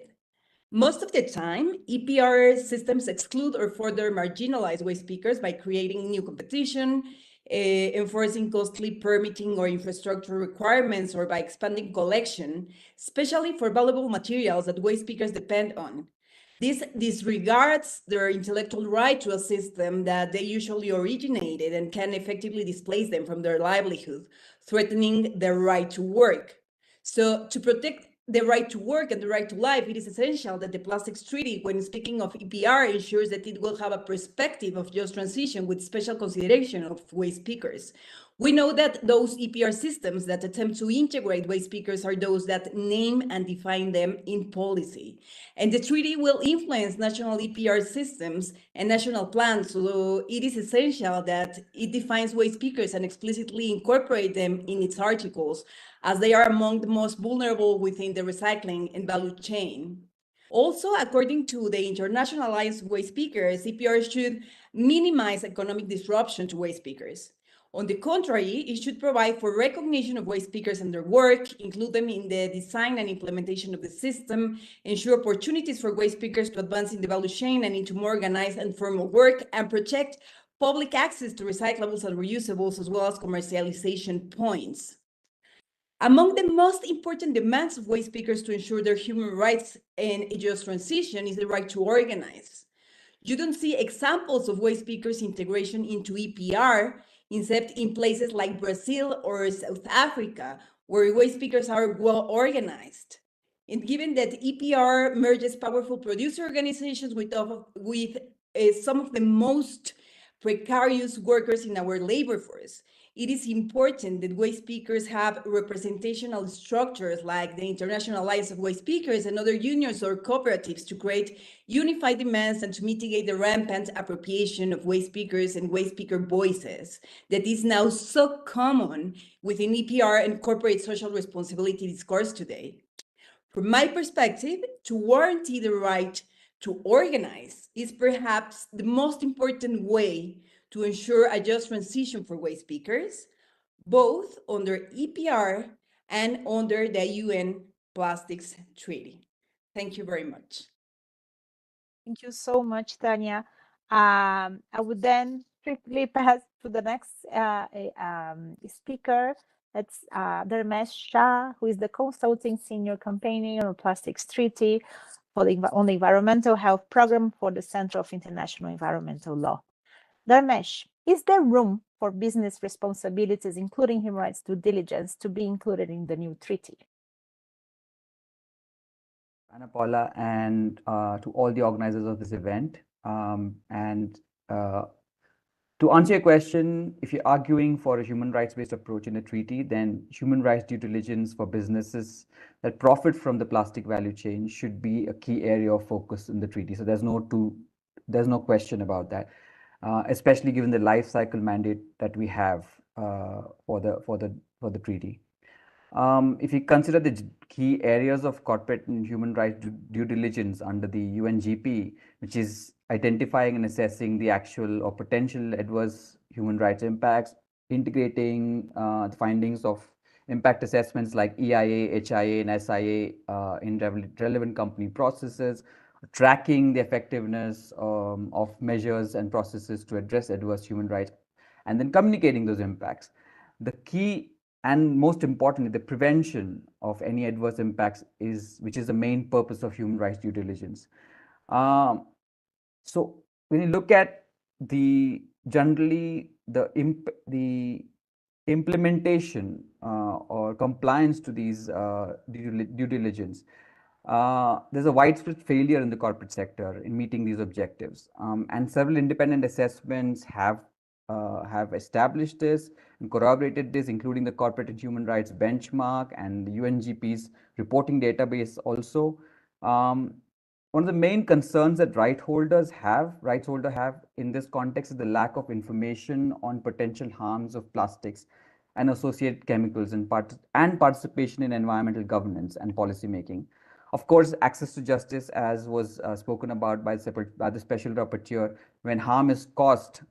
Most of the time, EPR systems exclude or further marginalize waste speakers by creating new competition, enforcing costly permitting or infrastructure requirements, or by expanding collection, especially for valuable materials that waste speakers depend on. This disregards their intellectual right to a system that they usually originated and can effectively displace them from their livelihood, threatening their right to work. So to protect the right to work and the right to life, it is essential that the Plastics Treaty, when speaking of EPR, ensures that it will have a perspective of just transition with special consideration of waste speakers. We know that those EPR systems that attempt to integrate waste speakers are those that name and define them in policy. And the treaty will influence national EPR systems and national plans, so it is essential that it defines waste speakers and explicitly incorporate them in its articles, as they are among the most vulnerable within the recycling and value chain. Also, according to the International Alliance of Waste Speakers, EPR should minimize economic disruption to waste speakers. On the contrary, it should provide for recognition of waste speakers and their work, include them in the design and implementation of the system, ensure opportunities for waste speakers to advance in the value chain and into more organized and formal work, and protect public access to recyclables and reusables, as well as commercialization points. Among the most important demands of waste speakers to ensure their human rights and a just transition is the right to organize. You don't see examples of waste speakers' integration into EPR, except in places like Brazil or South Africa, where waste speakers are well organized. And given that EPR merges powerful producer organizations with some of the most precarious workers in our labor force, it is important that waste speakers have representational structures like the International Alliance of Waste Speakers and other unions or cooperatives to create unified demands and to mitigate the rampant appropriation of waste speakers and waste speaker voices that is now so common within EPR and corporate social responsibility discourse today. From my perspective, to warranty the right to organize is perhaps the most important way to ensure a just transition for waste speakers, both under EPR and under the UN Plastics Treaty. Thank you very much. Thank you so much, Tania. I would then quickly pass to the next speaker. That's Dharmesh Shah, who is the Consulting Senior Campaigner on Plastics Treaty on the Environmental Health Program for the Center of International Environmental Law. Dharmesh, is there room for business responsibilities, including human rights due diligence, to be included in the new treaty? Ana Paula, and to all the organizers of this event. To answer your question, if you're arguing for a human rights-based approach in a treaty, then human rights due diligence for businesses that profit from the plastic value chain should be a key area of focus in the treaty. So there's no question about that. especially given the life cycle mandate that we have for the treaty. If you consider the key areas of corporate and human rights due diligence under the UNGP, which is identifying and assessing the actual or potential adverse human rights impacts, integrating the findings of impact assessments like EIA, HIA, and SIA in relevant company processes, tracking the effectiveness of measures and processes to address adverse human rights, and then communicating those impacts. The key and most importantly, the prevention of any adverse impacts which is the main purpose of human rights due diligence. So when you look at generally the implementation or compliance to these due diligence, there's a widespread failure in the corporate sector in meeting these objectives, and several independent assessments have established this and corroborated this, including the Corporate and Human Rights Benchmark and the UNGPs reporting database also. One of the main concerns that rights holders have in this context is the lack of information on potential harms of plastics and associated chemicals and participation in environmental governance and policy making. Of course, access to justice, as was spoken about by the special rapporteur, when harm is caused,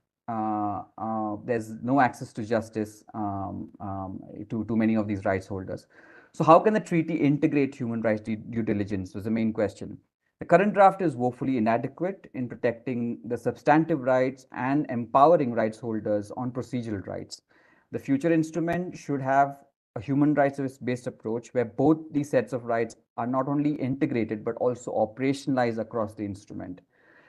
there's no access to justice to many of these rights holders. So how can the treaty integrate human rights due diligence was the main question. The current draft is woefully inadequate in protecting the substantive rights and empowering rights holders on procedural rights. The future instrument should have a human rights-based approach where both these sets of rights are not only integrated but also operationalized across the instrument.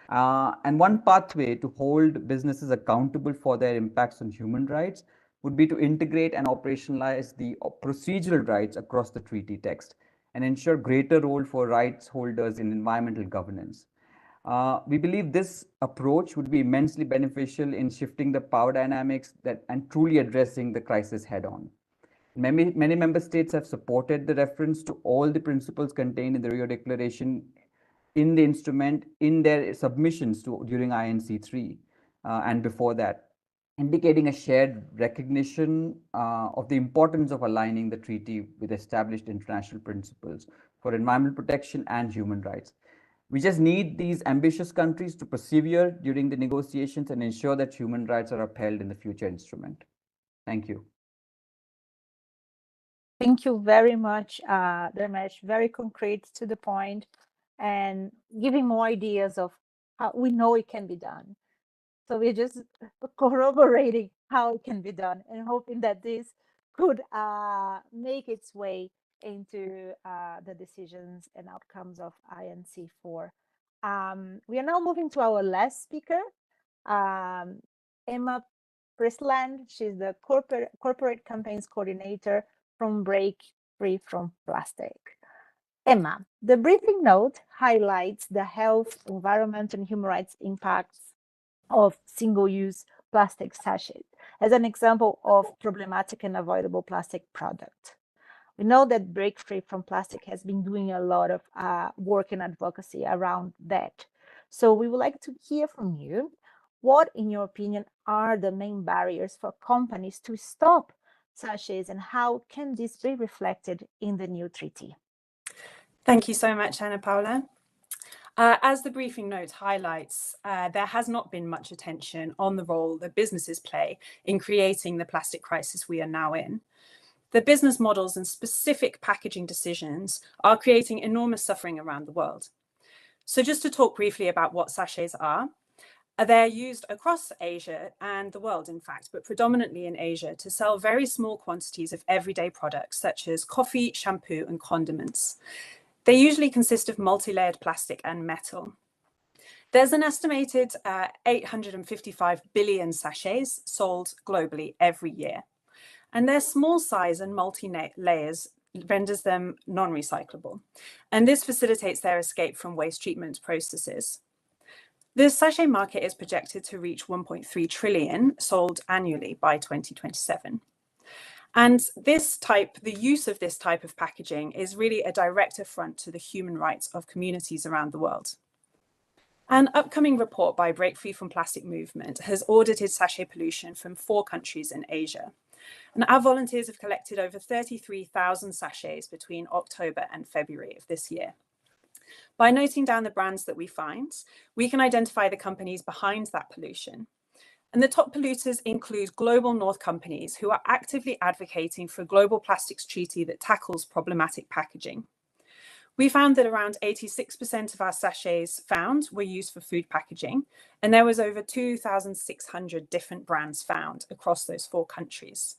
And one pathway to hold businesses accountable for their impacts on human rights would be to integrate and operationalize the procedural rights across the treaty text and ensure greater role for rights holders in environmental governance. We believe this approach would be immensely beneficial in shifting the power dynamics and truly addressing the crisis head-on. Many member states have supported the reference to all the principles contained in the Rio Declaration in the instrument in their submissions during INC3 and before that, indicating a shared recognition of the importance of aligning the treaty with established international principles for environmental protection and human rights. We just need these ambitious countries to persevere during the negotiations and ensure that human rights are upheld in the future instrument. Thank you. Thank you very much, Dharmesh. Very concrete, to the point, and giving more ideas of how we know it can be done. So we're just corroborating how it can be done and hoping that this could make its way into the decisions and outcomes of INC4. We are now moving to our last speaker, Emma Prisland. She's the corporate campaigns coordinator from Break Free from Plastic. Emma, the briefing note highlights the health, environment, and human rights impacts of single-use plastic sachets as an example of problematic and avoidable plastic product. We know that Break Free from Plastic has been doing a lot of work and advocacy around that. So we would like to hear from you. What, in your opinion, are the main barriers for companies to stop sachets, and how can this be reflected in the new treaty? Thank you so much, Ana Paula. As the briefing note highlights, there has not been much attention on the role that businesses play in creating the plastic crisis we are now in. The business models and specific packaging decisions are creating enormous suffering around the world. So just to talk briefly about what sachets are, they're used across Asia and the world, in fact, but predominantly in Asia, to sell very small quantities of everyday products such as coffee, shampoo, and condiments. They usually consist of multi-layered plastic and metal. There's an estimated 855 billion sachets sold globally every year, and their small size and multi-layers renders them non-recyclable, and this facilitates their escape from waste treatment processes. The sachet market is projected to reach 1.3 trillion sold annually by 2027. And the use of this type of packaging is really a direct affront to the human rights of communities around the world. An upcoming report by Break Free from Plastic Movement has audited sachet pollution from 4 countries in Asia. And our volunteers have collected over 33,000 sachets between October and February of this year. By noting down the brands that we find, we can identify the companies behind that pollution. And the top polluters include global north companies who are actively advocating for a global plastics treaty that tackles problematic packaging. We found that around 86% of our sachets found were used for food packaging, and there was over 2,600 different brands found across those 4 countries.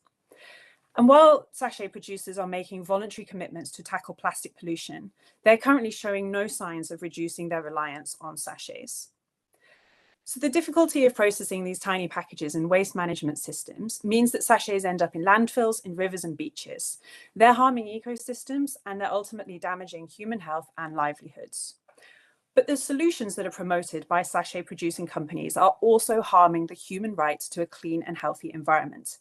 And while sachet producers are making voluntary commitments to tackle plastic pollution, they're currently showing no signs of reducing their reliance on sachets. So the difficulty of processing these tiny packages in waste management systems means that sachets end up in landfills, in rivers and beaches. They're harming ecosystems and they're ultimately damaging human health and livelihoods. But the solutions that are promoted by sachet producing companies are also harming the human right to a clean and healthy environment.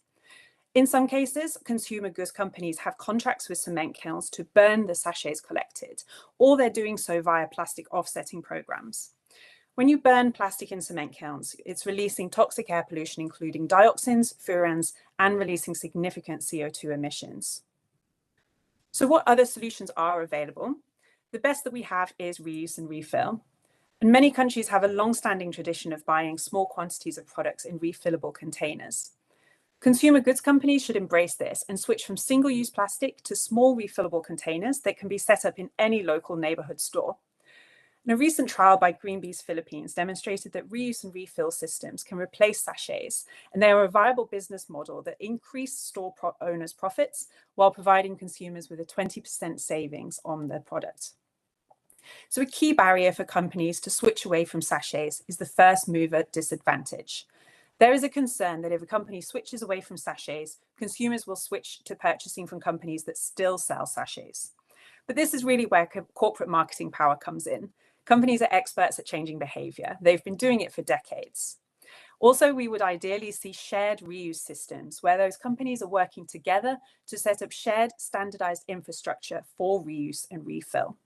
In some cases, consumer goods companies have contracts with cement kilns to burn the sachets collected, or they're doing so via plastic offsetting programs. When you burn plastic in cement kilns, it's releasing toxic air pollution, including dioxins, furans, and releasing significant CO2 emissions. So what other solutions are available? The best that we have is reuse and refill. And many countries have a long-standing tradition of buying small quantities of products in refillable containers. Consumer goods companies should embrace this and switch from single-use plastic to small refillable containers that can be set up in any local neighborhood store. And a recent trial by Greenpeace Philippines demonstrated that reuse and refill systems can replace sachets, and they are a viable business model that increase store owners' profits while providing consumers with a 20% savings on their product. So a key barrier for companies to switch away from sachets is the first mover disadvantage. There is a concern that if a company switches away from sachets, consumers will switch to purchasing from companies that still sell sachets. But this is really where corporate marketing power comes in. Companies are experts at changing behavior. They've been doing it for decades. Also, we would ideally see shared reuse systems where those companies are working together to set up shared standardized infrastructure for reuse and refill.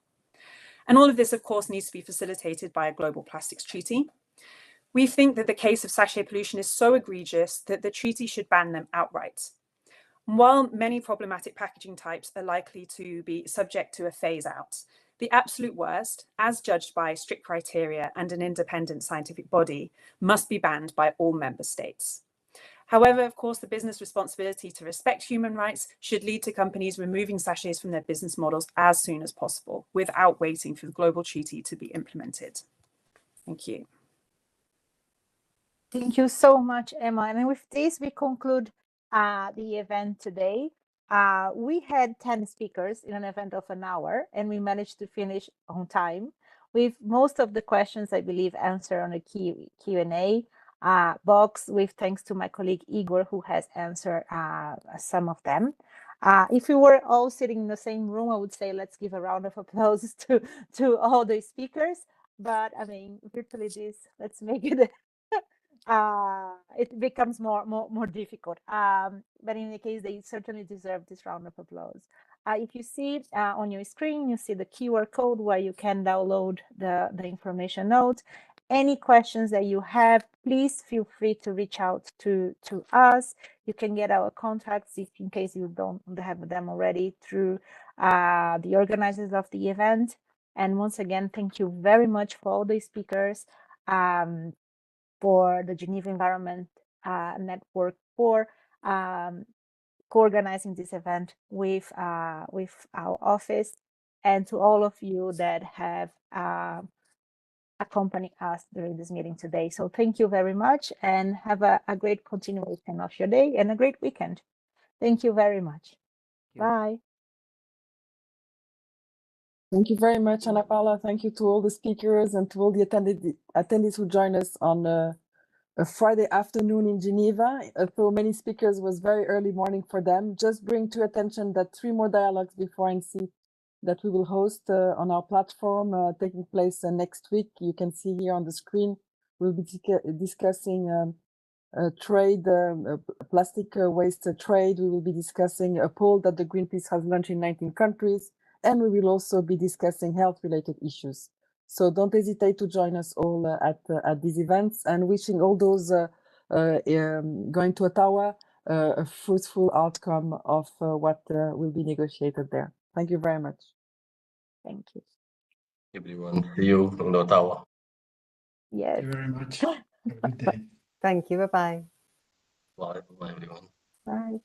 And all of this, of course, needs to be facilitated by a global plastics treaty. We think that the case of sachet pollution is so egregious that the treaty should ban them outright. While many problematic packaging types are likely to be subject to a phase out, the absolute worst, as judged by strict criteria and an independent scientific body, must be banned by all member states. However, of course, the business responsibility to respect human rights should lead to companies removing sachets from their business models as soon as possible, without waiting for the global treaty to be implemented. Thank you. Thank you so much, Emma. And with this, we conclude the event today. We had 10 speakers in an event of an hour, and we managed to finish on time with most of the questions, I believe, answered on a Q&A box, with thanks to my colleague Igor, who has answered some of them. If we were all sitting in the same room, I would say let's give a round of applause to all the speakers. But I mean, virtually this, let's make it it becomes more difficult. But in any case, they certainly deserve this round of applause. If you see on your screen, you see the QR code where you can download the information notes. Any questions that you have, please feel free to reach out to us. You can get our contacts if in case you don't have them already through the organizers of the event. And once again, thank you very much for all the speakers. For the Geneva Environment Network for co-organizing this event with our office, and to all of you that have accompanied us during this meeting today. So thank you very much, and have a great continuation of your day and a great weekend. Thank you very much. Bye. Thank you very much, Ana Paula. Thank you to all the speakers and to all the attendees who joined us on a Friday afternoon in Geneva. So many speakers, was very early morning for them. Just bring to attention that 3 more dialogues before NC that we will host on our platform taking place next week. You can see here on the screen. We'll be discussing trade, plastic waste trade. We will be discussing a poll that the Greenpeace has launched in 19 countries. And we will also be discussing health-related issues. So don't hesitate to join us all at these events, and wishing all those going to Ottawa a fruitful outcome of what will be negotiated there. Thank you very much. Thank you. Everyone, see you in Ottawa. Yes. Thank you very much. Have a good day. Thank you. Bye-bye. Bye, bye everyone. Bye.